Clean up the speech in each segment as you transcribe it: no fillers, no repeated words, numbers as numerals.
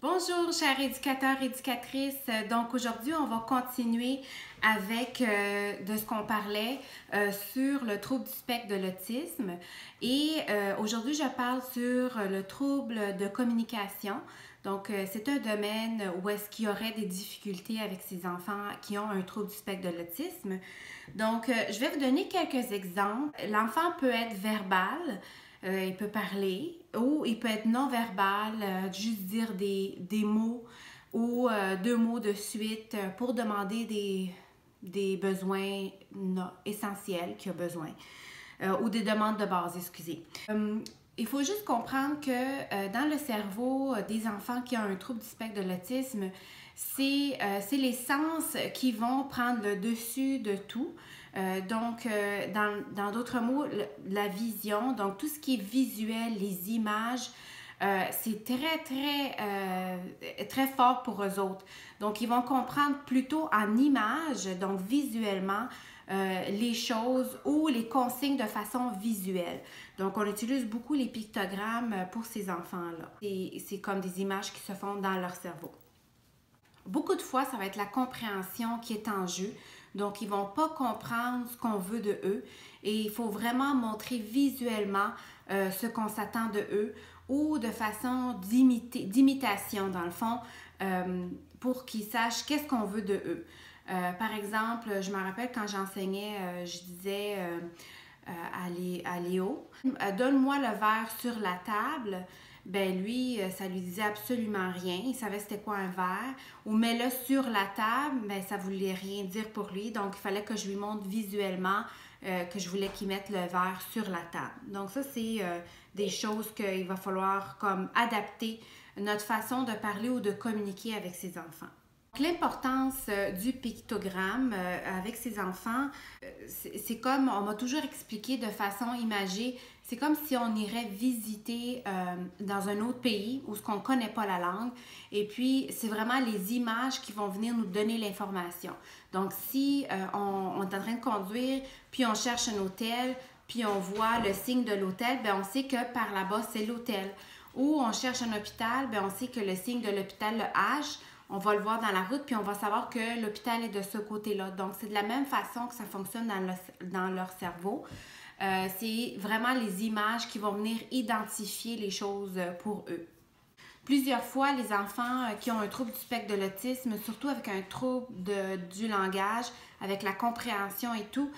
Bonjour chers éducateurs, éducatrices. Donc aujourd'hui, on va continuer avec de ce qu'on parlait sur le trouble du spectre de l'autisme. Et aujourd'hui, je parle sur le trouble de communication. Donc c'est un domaine où est-ce qu'il y aurait des difficultés avec ces enfants qui ont un trouble du spectre de l'autisme. Donc je vais vous donner quelques exemples. L'enfant peut être verbal. Il peut parler ou il peut être non-verbal, juste dire des mots ou deux mots de suite pour demander des besoins essentiels qu'il a besoin ou des demandes de base, excusez. Il faut juste comprendre que dans le cerveau des enfants qui ont un trouble du spectre de l'autisme, c'est les sens qui vont prendre le dessus de tout. Donc, dans d'autres mots, la vision, donc tout ce qui est visuel, les images, c'est très fort pour eux autres. Donc, ils vont comprendre plutôt en images, donc visuellement, les choses ou les consignes de façon visuelle. Donc, on utilise beaucoup les pictogrammes pour ces enfants-là. C'est comme des images qui se font dans leur cerveau. Beaucoup de fois, ça va être la compréhension qui est en jeu. Donc, ils ne vont pas comprendre ce qu'on veut de eux et il faut vraiment montrer visuellement ce qu'on s'attend de eux ou de façon d'imitation, dans le fond, pour qu'ils sachent qu'est-ce qu'on veut de eux. Par exemple, je me rappelle quand j'enseignais, je disais à Léo, « Donne-moi le verre sur la table ». Ben lui, ça lui disait absolument rien. Il savait c'était quoi un verre. Ou mets-le sur la table, ben ça voulait rien dire pour lui. Donc, il fallait que je lui montre visuellement que je voulais qu'il mette le verre sur la table. Donc, ça, c'est des choses qu'il va falloir comme adapter notre façon de parler ou de communiquer avec ses enfants. L'importance du pictogramme avec ses enfants, c'est comme on m'a toujours expliqué de façon imagée, c'est comme si on irait visiter dans un autre pays où on ne connaît pas la langue et puis c'est vraiment les images qui vont venir nous donner l'information. Donc si on est en train de conduire, puis on cherche un hôtel, puis on voit le signe de l'hôtel, bien on sait que par là-bas c'est l'hôtel. Ou on cherche un hôpital, bien on sait que le signe de l'hôpital, le H, on va le voir dans la route, puis on va savoir que l'hôpital est de ce côté-là. Donc, c'est de la même façon que ça fonctionne dans leur cerveau. C'est vraiment les images qui vont venir identifier les choses pour eux. Plusieurs fois, les enfants qui ont un trouble du spectre de l'autisme, surtout avec un trouble du langage, avec la compréhension et tout,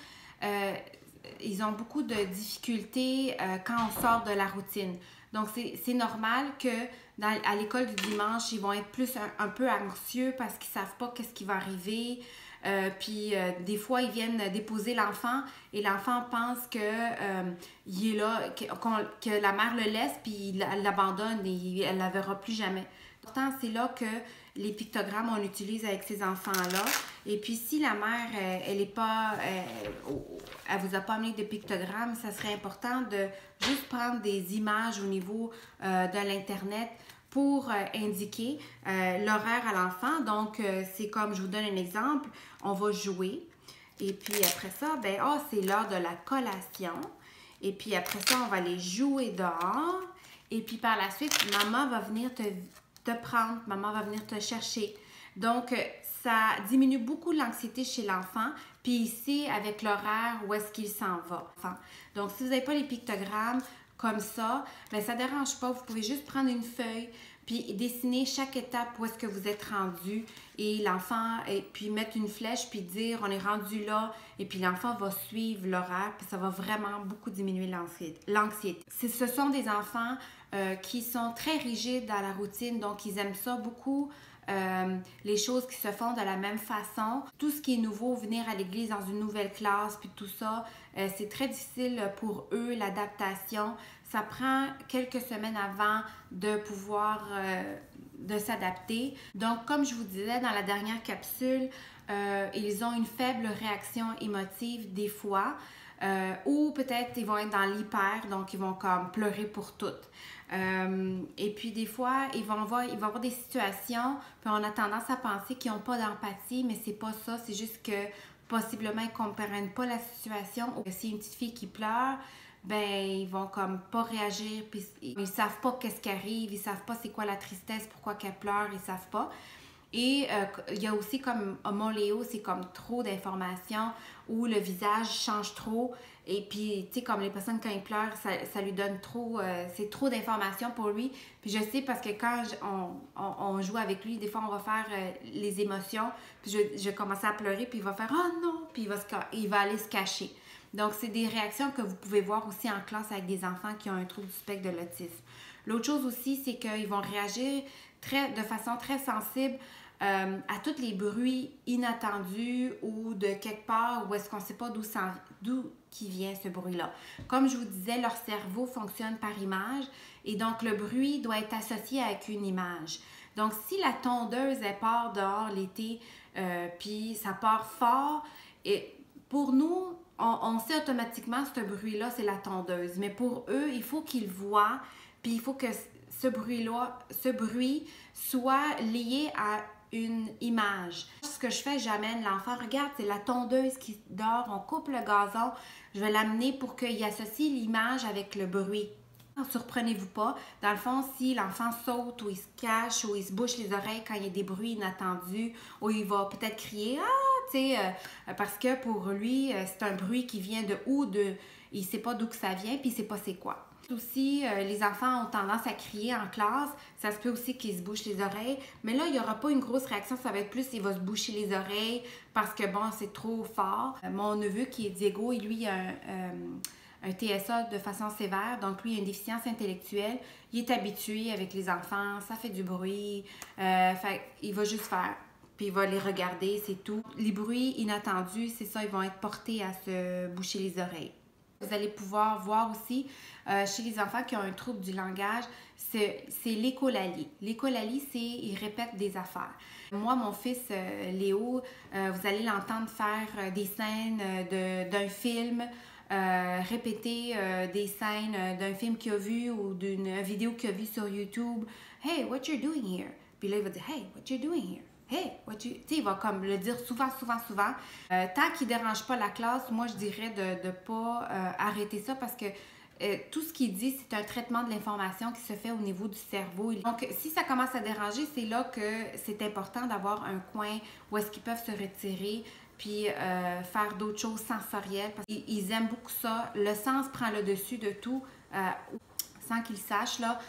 ils ont beaucoup de difficultés quand on sort de la routine. Donc, c'est normal que à l'école du dimanche, ils vont être plus un peu anxieux parce qu'ils ne savent pas qu'est-ce qui va arriver. Puis, des fois, ils viennent déposer l'enfant et l'enfant pense il est là, que la mère le laisse puis elle l'abandonne et elle ne la verra plus jamais. Pourtant, c'est là que les pictogrammes, on l'utilise avec ces enfants-là. Et puis, si la mère, elle vous a pas amené de pictogrammes, ça serait important de juste prendre des images au niveau de l'Internet pour indiquer l'horaire à l'enfant. Donc, c'est comme, je vous donne un exemple, on va jouer. Et puis, après ça, ben, c'est l'heure de la collation. Et puis, après ça, on va aller jouer dehors. Et puis, par la suite, maman va venir te prendre, maman va venir te chercher. Donc, ça diminue beaucoup l'anxiété chez l'enfant. Puis ici, avec l'horaire, où est-ce qu'il s'en va. Donc, si vous n'avez pas les pictogrammes comme ça, bien, ça ne dérange pas. Vous pouvez juste prendre une feuille puis dessiner chaque étape où est-ce que vous êtes rendu et l'enfant, et puis mettre une flèche puis dire on est rendu là et puis l'enfant va suivre l'horaire puis ça va vraiment beaucoup diminuer l'anxiété. Ce sont des enfants qui sont très rigides dans la routine, donc ils aiment ça beaucoup. Les choses qui se font de la même façon. Tout ce qui est nouveau, venir à l'église dans une nouvelle classe, puis tout ça, c'est très difficile pour eux, l'adaptation. Ça prend quelques semaines avant de pouvoir de s'adapter. Donc, comme je vous disais dans la dernière capsule, ils ont une faible réaction émotive des fois. Ou peut-être ils vont être dans l'hyper, donc ils vont comme pleurer pour toutes. Et puis des fois, ils vont avoir des situations, puis on a tendance à penser qu'ils n'ont pas d'empathie, mais c'est pas ça, c'est juste que possiblement ils ne comprennent pas la situation. Ou si une petite fille qui pleure, ben ils vont comme pas réagir, puis ils savent pas qu'est-ce qui arrive, ils savent pas c'est quoi la tristesse, pourquoi qu'elle pleure, ils savent pas. Et il y a aussi comme Moléo, c'est comme trop d'informations où le visage change trop. Et puis, tu sais, comme les personnes, quand ils pleurent, ça lui donne trop, c'est trop d'informations pour lui. Puis je sais parce que quand on joue avec lui, des fois, on va faire les émotions. Puis je vais commencer à pleurer, puis il va faire « Oh non! » Puis il va aller se cacher. Donc, c'est des réactions que vous pouvez voir aussi en classe avec des enfants qui ont un trouble du spectre de l'autisme. L'autre chose aussi, c'est qu'ils vont réagir de façon très sensible à tous les bruits inattendus ou de quelque part où est-ce qu'on ne sait pas d'où qui vient ce bruit-là. Comme je vous disais, leur cerveau fonctionne par image et donc le bruit doit être associé avec une image. Donc, si la tondeuse, elle part dehors l'été, puis ça part fort, et pour nous, on sait automatiquement ce bruit-là, c'est la tondeuse. Mais pour eux, il faut qu'ils voient, puis il faut que ce bruit soit lié à une image. Ce que je fais, j'amène l'enfant, regarde, c'est la tondeuse qui dort, on coupe le gazon, je vais l'amener pour qu'il associe l'image avec le bruit. Surprenez-vous pas, dans le fond, si l'enfant saute ou il se cache ou il se bouche les oreilles quand il y a des bruits inattendus ou il va peut-être crier « Ah! » tu sais, parce que pour lui, c'est un bruit qui vient de où, il sait pas d'où que ça vient puis il sait pas c'est quoi. Aussi, les enfants ont tendance à crier en classe. Ça se peut aussi qu'ils se bouchent les oreilles. Mais là, il n'y aura pas une grosse réaction. Ça va être plus, il va se boucher les oreilles parce que, bon, c'est trop fort. Mon neveu, qui est Diego, lui, il a un TSA de façon sévère. Donc, lui, il a une déficience intellectuelle. Il est habitué avec les enfants. Ça fait du bruit. Il va juste faire. Puis il va les regarder, c'est tout. Les bruits inattendus, c'est ça, ils vont être portés à se boucher les oreilles. Vous allez pouvoir voir aussi chez les enfants qui ont un trouble du langage, c'est l'écholalie. L'écholalie, c'est ils répètent des affaires. Moi, mon fils Léo, vous allez l'entendre faire des scènes d'un film, répéter des scènes d'un film qu'il a vu ou d'une vidéo qu'il a vue sur YouTube. « Hey, what you doing here? » Puis là, il va dire « Hey, what you doing here? » Hey, tu sais, il va comme le dire souvent. Tant qu'il ne dérange pas la classe, moi, je dirais de ne pas arrêter ça parce que tout ce qu'il dit, c'est un traitement de l'information qui se fait au niveau du cerveau. Donc, si ça commence à déranger, c'est là que c'est important d'avoir un coin où est-ce qu'ils peuvent se retirer puis faire d'autres choses sensorielles. Parce qu'ils aiment beaucoup ça. Le sens prend le dessus de tout. Sans qu'il sache, là,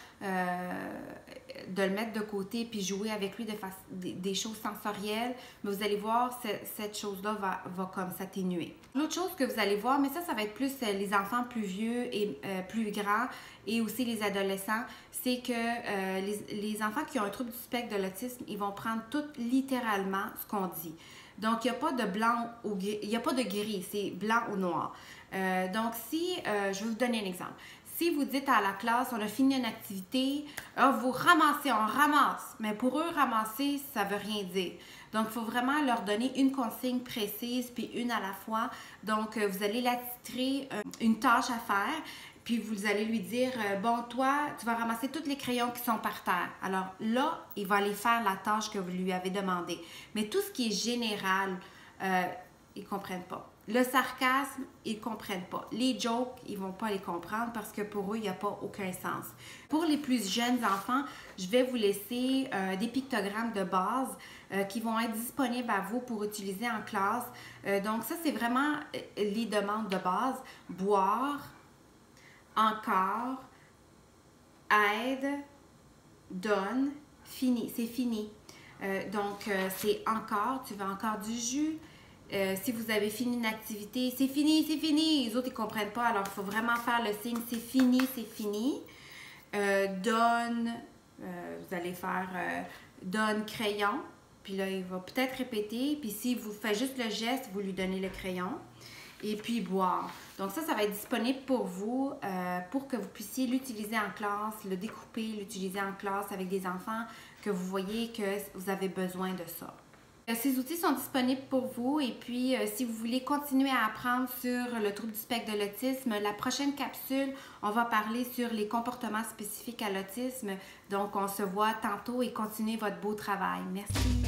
de le mettre de côté puis jouer avec lui des choses sensorielles, mais vous allez voir, cette chose-là va comme s'atténuer. L'autre chose que vous allez voir, mais ça va être plus les enfants plus vieux et plus grands et aussi les adolescents, c'est que les enfants qui ont un trouble du spectre de l'autisme, ils vont prendre tout littéralement ce qu'on dit. Donc, il n'y a pas de blanc ou gris, il n'y a pas de gris, c'est blanc ou noir. Donc, je vais vous donner un exemple. Si vous dites à la classe, on a fini une activité, vous ramassez, on ramasse. Mais pour eux, ramasser, ça ne veut rien dire. Donc, il faut vraiment leur donner une consigne précise, puis une à la fois. Donc, vous allez l'attitrer une tâche à faire, puis vous allez lui dire, bon, toi, tu vas ramasser tous les crayons qui sont par terre. Alors là, il va aller faire la tâche que vous lui avez demandée. Mais tout ce qui est général, ils ne comprennent pas. Le sarcasme, ils ne comprennent pas. Les jokes, ils ne vont pas les comprendre parce que pour eux, il n'y a pas aucun sens. Pour les plus jeunes enfants, je vais vous laisser des pictogrammes de base qui vont être disponibles à vous pour utiliser en classe. Donc ça, c'est vraiment les demandes de base. Boire, encore, aide, donne, fini. C'est fini. Donc, c'est encore, tu veux encore du jus. Si vous avez fini une activité, c'est fini, c'est fini. Les autres, ils ne comprennent pas. Alors, il faut vraiment faire le signe, c'est fini, c'est fini. Donne, vous allez faire donne crayon. Puis là, il va peut-être répéter. Puis s'il vous fait juste le geste, vous lui donnez le crayon. Et puis boire. Donc ça va être disponible pour vous pour que vous puissiez l'utiliser en classe, le découper, l'utiliser en classe avec des enfants que vous voyez que vous avez besoin de ça. Ces outils sont disponibles pour vous et puis si vous voulez continuer à apprendre sur le trouble du spectre de l'autisme, la prochaine capsule, on va parler sur les comportements spécifiques à l'autisme. Donc, on se voit tantôt et continuez votre beau travail. Merci.